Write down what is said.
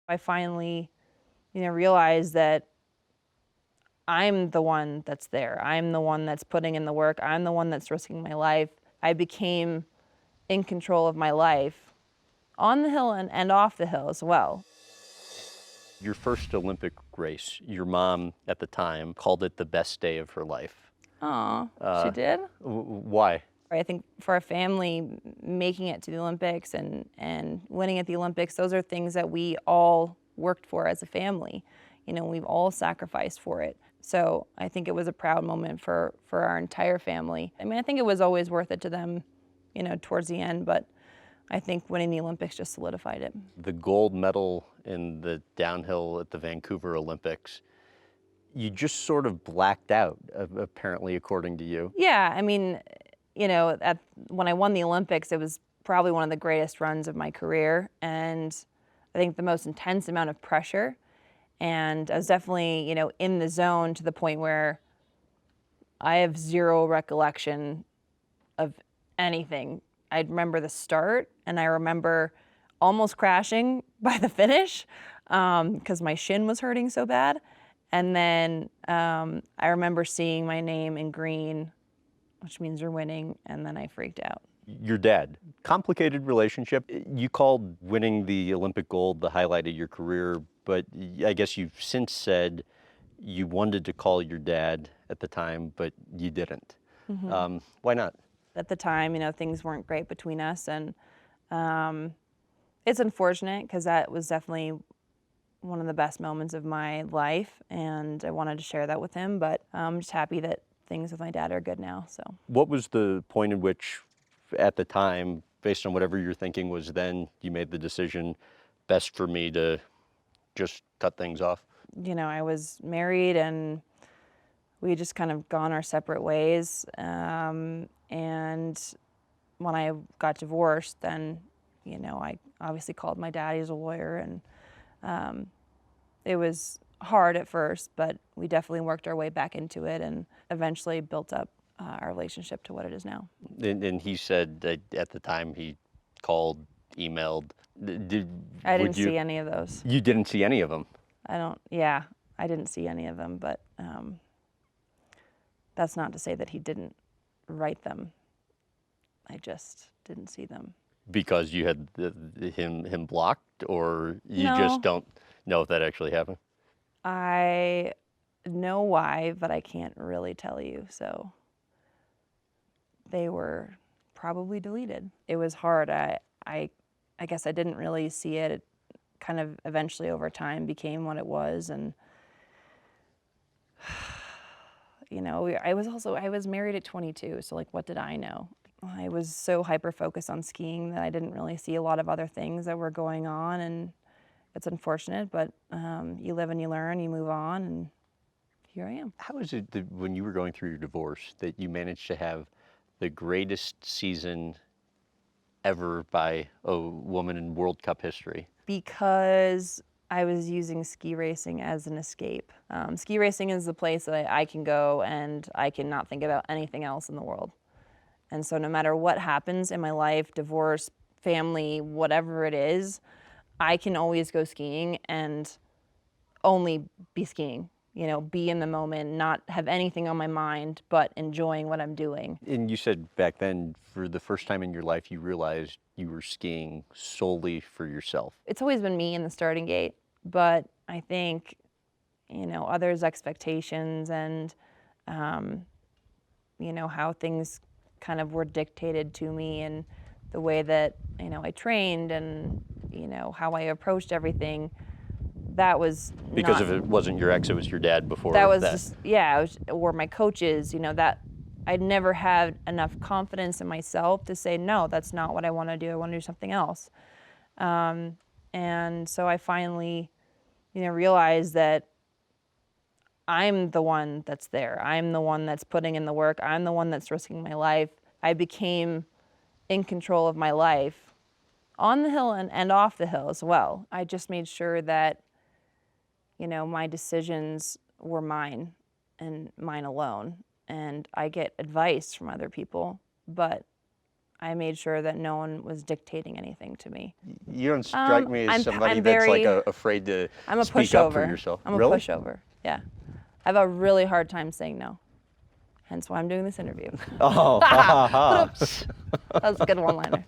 I finally, realized that I'm the one that's there. I'm the one that's putting in the work. I'm the one that's risking my life. I became in control of my life on the hill and off the hill as well. Your first Olympic race, your mom at the time called it the best day of her life. Aw, she did? Why? I think for a family, making it to the Olympics and winning at the Olympics, those are things that we all worked for as a family. We've all sacrificed for it. So I think it was a proud moment for our entire family. I mean, I think it was always worth it to them, towards the end, but I think winning the Olympics just solidified it. The gold medal in the downhill at the Vancouver Olympics, you just sort of blacked out, apparently, according to you. Yeah, I mean, when I won the Olympics, it was probably one of the greatest runs of my career, and I think the most intense amount of pressure. And I was definitely, in the zone to the point where I have zero recollection of anything. I remember the start, and I remember almost crashing by the finish because my shin was hurting so bad. And then I remember seeing my name in green, which means you're winning, and then I freaked out. Your dad, complicated relationship. You called winning the Olympic gold the highlight of your career, but I guess you've since said you wanted to call your dad at the time, but you didn't. Why not? At the time, things weren't great between us, and it's unfortunate because that was definitely one of the best moments of my life, and I wanted to share that with him, but I'm just happy that things with my dad are good now, so. What was the point in which, at the time, based on whatever your thinking was then, you made the decision, best for me to just cut things off? I was married, and we had just kind of gone our separate ways, and when I got divorced, then, I obviously called my dad. He's a lawyer, and it was hard at first, but we definitely worked our way back into it and eventually built up our relationship to what it is now. And he said that at the time he called, emailed. I Would didn't you? see any of those. You didn't see any of them. I didn't see any of them, but that's not to say that he didn't write them. I just didn't see them. Because you had him blocked, or you No. just don't know if that actually happened? I know why, but I can't really tell you, so they were probably deleted. It was hard. I guess I didn't really see it. It kind of eventually over time became what it was, and I was married at 22, so like, what did I know? I was so hyper-focused on skiing that I didn't really see a lot of other things that were going on, and it's unfortunate, but you live and you learn, you move on, and here I am. How is it that when you were going through your divorce that you managed to have the greatest season ever by a woman in World Cup history? Because I was using ski racing as an escape. Ski racing is the place that I can go and I can not think about anything else in the world. And so no matter what happens in my life, divorce, family, whatever it is, I can always go skiing and only be skiing, be in the moment, not have anything on my mind, but enjoying what I'm doing. And you said back then, for the first time in your life, you realized you were skiing solely for yourself. It's always been me in the starting gate, but I think, others' expectations and, how things kind of were dictated to me and the way that, I trained and, how I approached everything, that was Because not, if it wasn't your ex, it was your dad before that was just, yeah, or my coaches, that I'd never had enough confidence in myself to say, no, that's not what I want to do. I want to do something else. And so I finally, realized that I'm the one that's there. I'm the one that's putting in the work. I'm the one that's risking my life. I became in control of my life on the hill and off the hill as well. I just made sure that, my decisions were mine and mine alone. And I get advice from other people, but I made sure that no one was dictating anything to me. You don't strike me as somebody I'm that's like very- afraid to I'm a speak up for pushover. yourself. I'm a Really? pushover. Yeah. I have a really hard time saying no. Hence why I'm doing this interview. Oh, ha, ha, ha. That was a good one-liner.